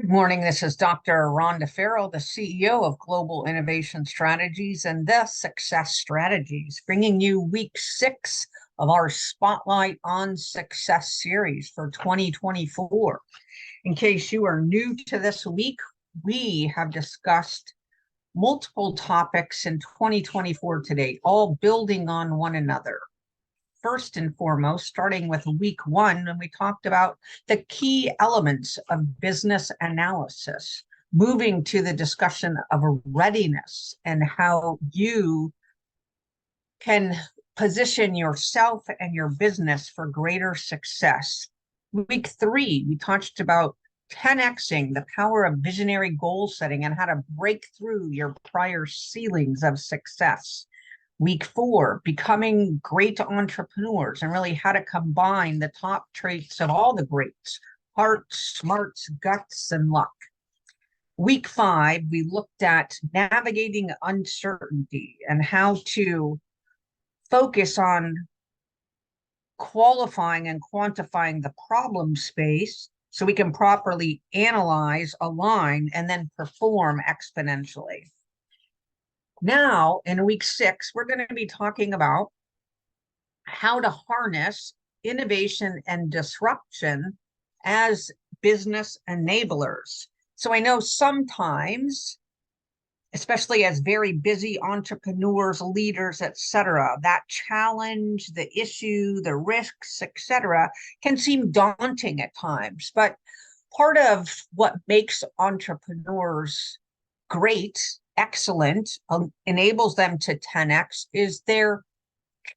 Good morning. This is Dr. Rhonda Farrell, the CEO of Global Innovation Strategies and the Success Strategies, bringing you week 6 of our Spotlight on Success series for 2024. In case you are new to this week, we have discussed multiple topics in 2024 today, all building on one another. First and foremost, starting with week 1, when we talked about the key elements of business analysis, moving to the discussion of readiness and how you can position yourself and your business for greater success. Week 3, we talked about 10xing the power of visionary goal setting and how to break through your prior ceilings of success. Week 4, becoming great entrepreneurs and really how to combine the top traits of all the greats: heart, smarts, guts, and luck. Week 5, we looked at navigating uncertainty and how to focus on qualifying and quantifying the problem space so we can properly analyze, align, and then perform exponentially. Now, in week 6, we're going to be talking about how to harness innovation and disruption as business enablers. So I know sometimes, especially as very busy entrepreneurs, leaders, etc., that challenge, the issue, the risks, etc., can seem daunting at times. But part of what makes entrepreneurs great, excellent, enables them to 10x is their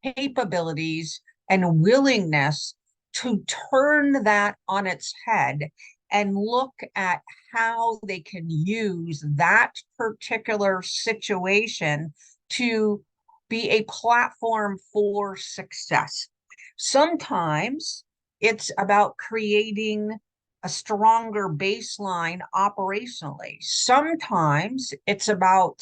capabilities and willingness to turn that on its head and look at how they can use that particular situation to be a platform for success. Sometimes it's about creating a stronger baseline operationally. Sometimes it's about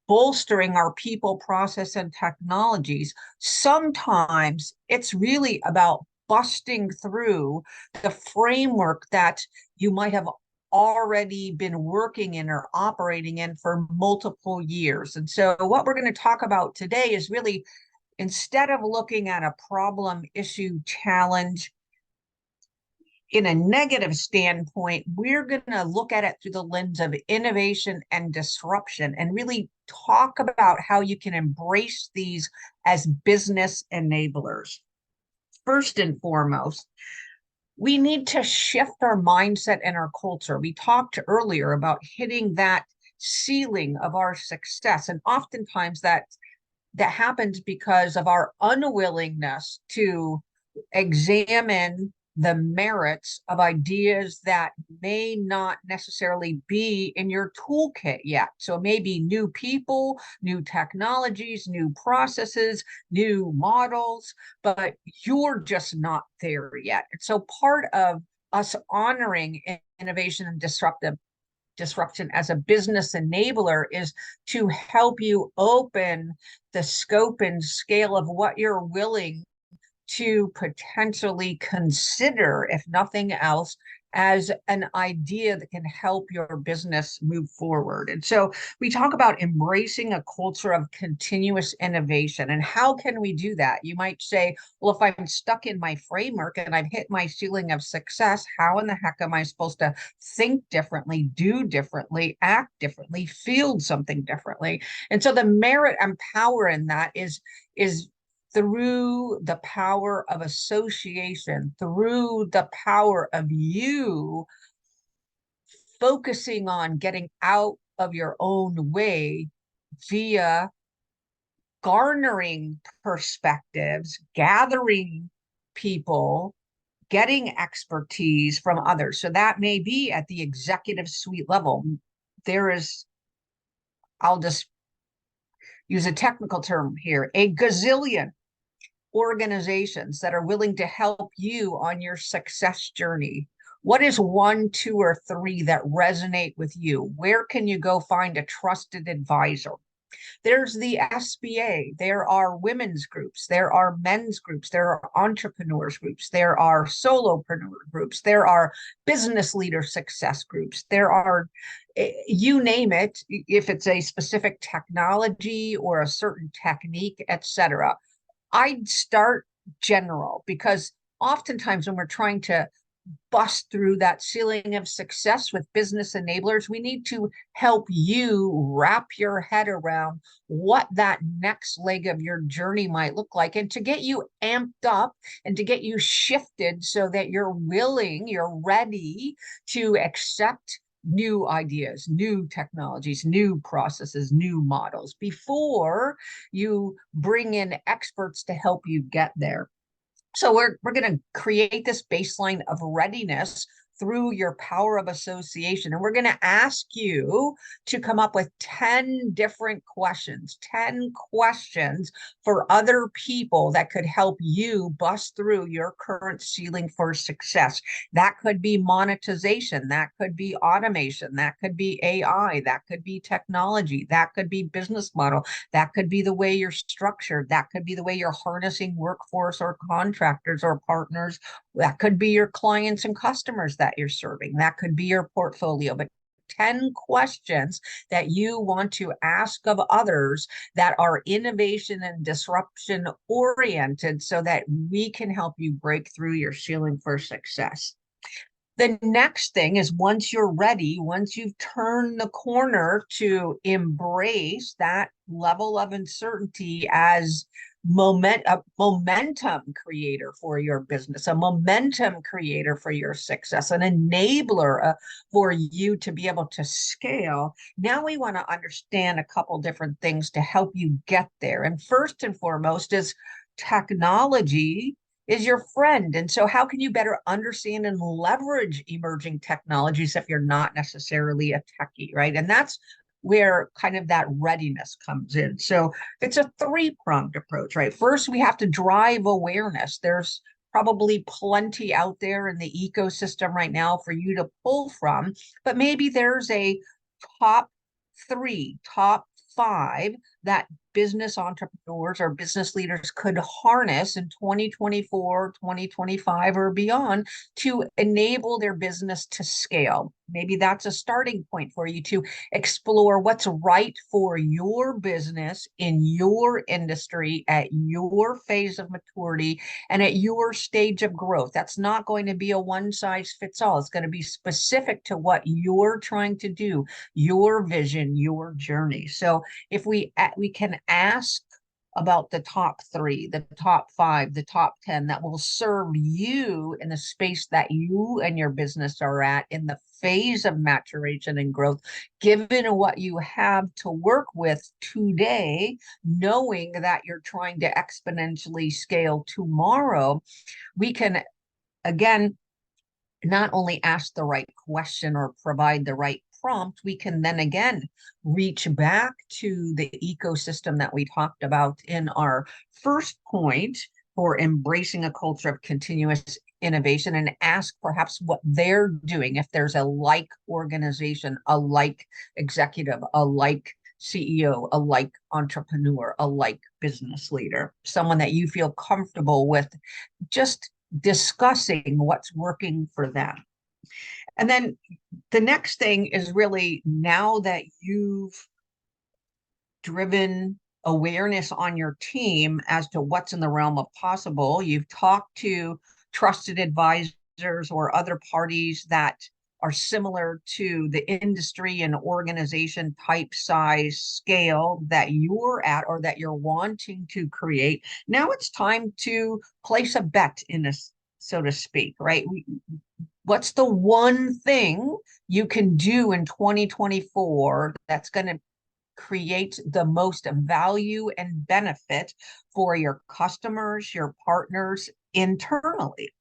bolstering our people, process, and technologies. Sometimes it's really about busting through the framework that you might have already been working in or operating in for multiple years. And so what we're going to talk about today is really, instead of looking at a problem, issue, challenge in a negative standpoint, we're going to look at it through the lens of innovation and disruption and really talk about how you can embrace these as business enablers. First and foremost, we need to shift our mindset and our culture. We talked earlier about hitting that ceiling of our success, and oftentimes that happens because of our unwillingness to examine the merits of ideas that may not necessarily be in your toolkit yet. So maybe new people, new technologies, new processes, new models, but you're just not there yet. And so part of us honoring innovation and disruption as a business enabler is to help you open the scope and scale of what you're willing to potentially consider, if nothing else, as an idea that can help your business move forward. And so we talk about embracing a culture of continuous innovation. And how can we do that? You might say, well, if I'm stuck in my framework and I've hit my ceiling of success, how in the heck am I supposed to think differently, do differently, act differently, feel something differently? And so the merit and power in that is through the power of association, through the power of you focusing on getting out of your own way via garnering perspectives, gathering people, getting expertise from others. So that may be at the executive suite level. There is, I'll just use a technical term here, a gazillion organizations that are willing to help you on your success journey. What is 1, 2, or 3 that resonate with you? Where can you go find a trusted advisor? There's the SBA, there are women's groups, there are men's groups, there are entrepreneurs groups, there are solopreneur groups, there are business leader success groups, there are, you name it, if it's a specific technology or a certain technique, etc. I'd start general, because oftentimes when we're trying to bust through that ceiling of success with business enablers, we need to help you wrap your head around what that next leg of your journey might look like, and to get you amped up and to get you shifted so that you're willing, you're ready to accept new ideas, new technologies, new processes, new models before you bring in experts to help you get there. So we're going to create this baseline of readiness through your power of association. And we're going to ask you to come up with 10 different questions, 10 questions for other people that could help you bust through your current ceiling for success. That could be monetization. That could be automation. That could be AI. That could be technology. That could be business model. That could be the way you're structured. That could be the way you're harnessing workforce or contractors or partners. That could be your clients and customers that you're serving. That could be your portfolio. But 10 questions that you want to ask of others that are innovation and disruption oriented so that we can help you break through your ceiling for success. The next thing is, once you're ready, once you've turned the corner to embrace that level of uncertainty as a momentum creator for your business, a momentum creator for your success, an enabler for you to be able to scale. Now we want to understand a couple different things to help you get there. And first and foremost is technology is your friend. And so how can you better understand and leverage emerging technologies if you're not necessarily a techie, right? And that's where kind of that readiness comes in. So it's a three-pronged approach, right? First, we have to drive awareness. There's probably plenty out there in the ecosystem right now for you to pull from, but maybe there's a top three, top five that business entrepreneurs or business leaders could harness in 2024, 2025, or beyond to enable their business to scale. Maybe that's a starting point for you to explore what's right for your business in your industry at your phase of maturity and at your stage of growth. That's not going to be a one size fits all. It's going to be specific to what you're trying to do, your vision, your journey. So if we can ask about the top three, the top five, the top 10 that will serve you in the space that you and your business are at in the phase of maturation and growth, given what you have to work with today, knowing that you're trying to exponentially scale tomorrow, we can, again, not only ask the right question or provide the right prompt, we can then again reach back to the ecosystem that we talked about in our first point for embracing a culture of continuous innovation and ask perhaps what they're doing. If there's a like organization, a like executive, a like CEO, a like entrepreneur, a like business leader, someone that you feel comfortable with just discussing what's working for them. And then the next thing is really, now that you've driven awareness on your team as to what's in the realm of possible, you've talked to trusted advisors or other parties that are similar to the industry and organization type, size, scale that you're at or that you're wanting to create. Now it's time to place a bet in this, so to speak, right? What's the one thing you can do in 2024 that's going to create the most value and benefit for your customers, your partners internally?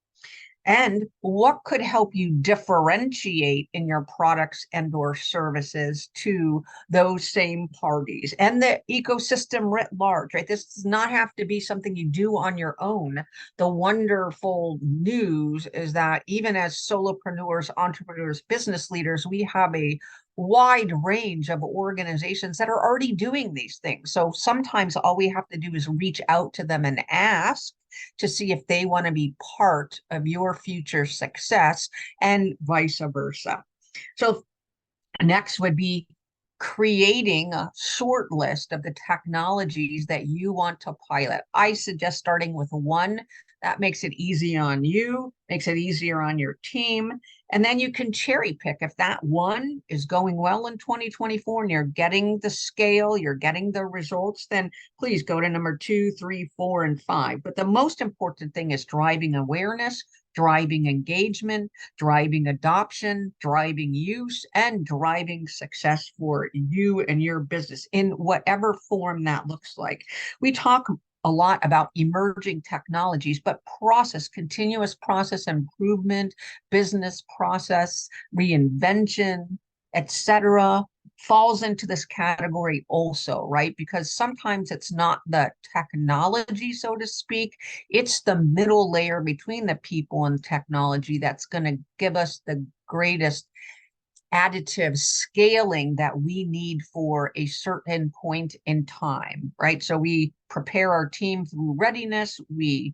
And what could help you differentiate in your products and or services to those same parties and the ecosystem writ large, right? This does not have to be something you do on your own. The wonderful news is that even as solopreneurs, entrepreneurs, business leaders, we have a wide range of organizations that are already doing these things. So sometimes all we have to do is reach out to them and ask to see if they want to be part of your future success and vice versa. So next would be creating a short list of the technologies that you want to pilot. I suggest starting with one. That makes it easy on you, makes it easier on your team. And then you can cherry pick. If that one is going well in 2024 and you're getting the scale, you're getting the results, then please go to number 2, 3, 4, and 5. But the most important thing is driving awareness, driving engagement, driving adoption, driving use, and driving success for you and your business in whatever form that looks like. We talk a lot about emerging technologies, but continuous process improvement, business process reinvention, etc., falls into this category also, right? Because sometimes it's not the technology, so to speak, it's the middle layer between the people and technology that's going to give us the greatest additive scaling that we need for a certain point in time, right? So we prepare our team through readiness, we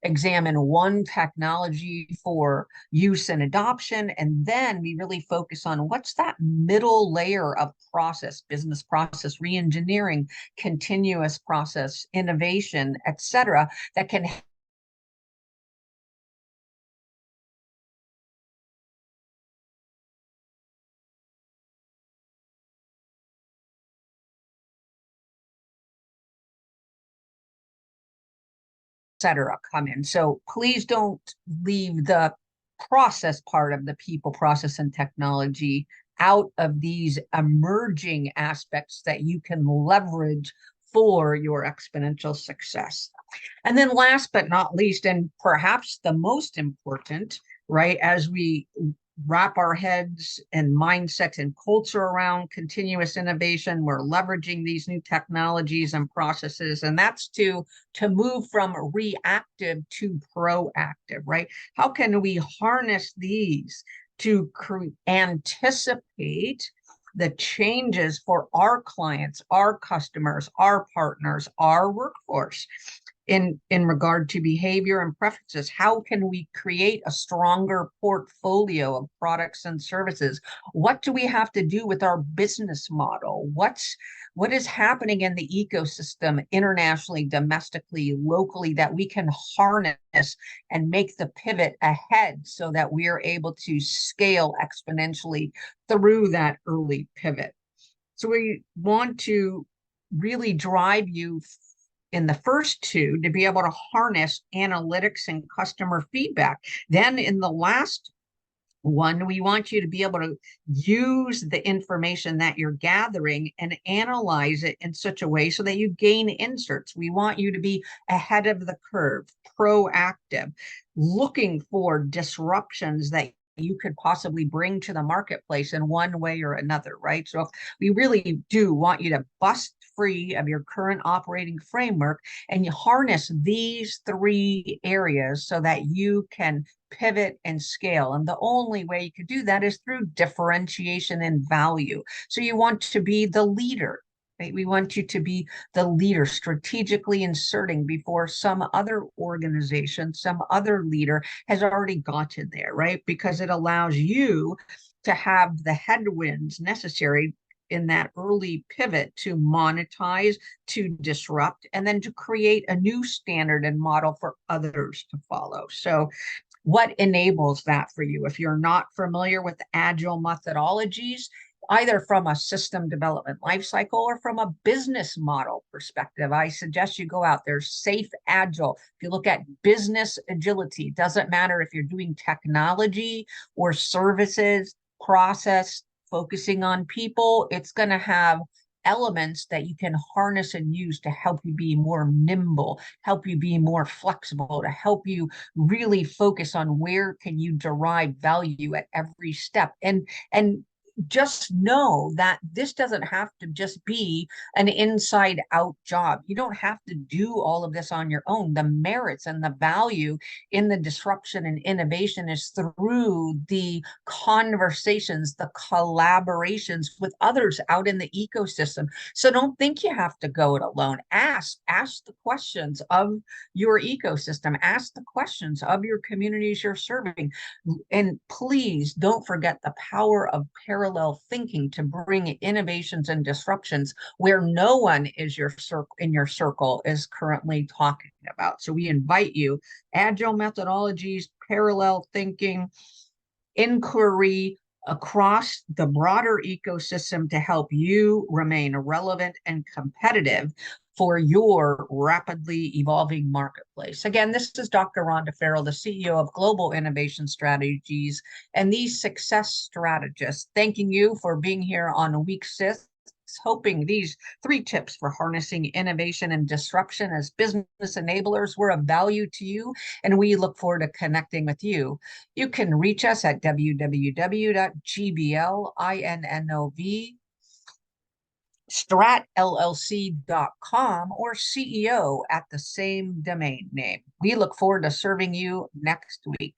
examine one technology for use and adoption, and then we really focus on what's that middle layer of process, business process reengineering, continuous process innovation, etc., that can etc. come in. So please don't leave the process part of the people, process, and technology out of these emerging aspects that you can leverage for your exponential success. And then last but not least, and perhaps the most important, right, as we wrap our heads and mindset and culture around continuous innovation, we're leveraging these new technologies and processes, and that's to move from reactive to proactive, right? How can we harness these to anticipate the changes for our clients, our customers, our partners, our workforce in regard to behavior and preferences? How can we create a stronger portfolio of products and services? What do we have to do with our business model? What is happening in the ecosystem internationally, domestically, locally, that we can harness and make the pivot ahead so that we are able to scale exponentially through that early pivot? So we want to really drive you in the first two to be able to harness analytics and customer feedback. Then in the last one, we want you to be able to use the information that you're gathering and analyze it in such a way so that you gain inserts. We want you to be ahead of the curve, proactive, looking for disruptions that you could possibly bring to the marketplace in one way or another, right? So we really do want you to bust free of your current operating framework and you harness these three areas so that you can pivot and scale. And the only way you could do that is through differentiation and value. So you want to be the leader, right? We want you to be the leader, strategically inserting before some other organization, some other leader has already gotten there, right? Because it allows you to have the headwinds necessary in that early pivot to monetize, to disrupt, and then to create a new standard and model for others to follow. So what enables that for you? If you're not familiar with agile methodologies, either from a system development lifecycle or from a business model perspective, I suggest you go out there. Safe Agile. If you look at business agility, doesn't matter if you're doing technology or services, process, focusing on people, it's going to have elements that you can harness and use to help you be more nimble, help you be more flexible, to help you really focus on where can you derive value at every step. And just know that this doesn't have to just be an inside out job. You don't have to do all of this on your own. The merits and the value in the disruption and innovation is through the conversations, the collaborations with others out in the ecosystem. So don't think you have to go it alone. Ask the questions of your ecosystem, ask the questions of your communities you're serving. And please don't forget the power of parallel thinking to bring innovations and disruptions where no one is in your circle is currently talking about. So we invite you, agile methodologies, parallel thinking, inquiry across the broader ecosystem to help you remain relevant and competitive for your rapidly evolving marketplace. Again, this is Dr. Rhonda Farrell, the CEO of Global Innovation Strategies and these success strategists, thanking you for being here on week 6, hoping these 3 tips for harnessing innovation and disruption as business enablers were of value to you, and we look forward to connecting with you. You can reach us at www.gblINNOV.stratllc.com or CEO at the same domain name. We look forward to serving you next week.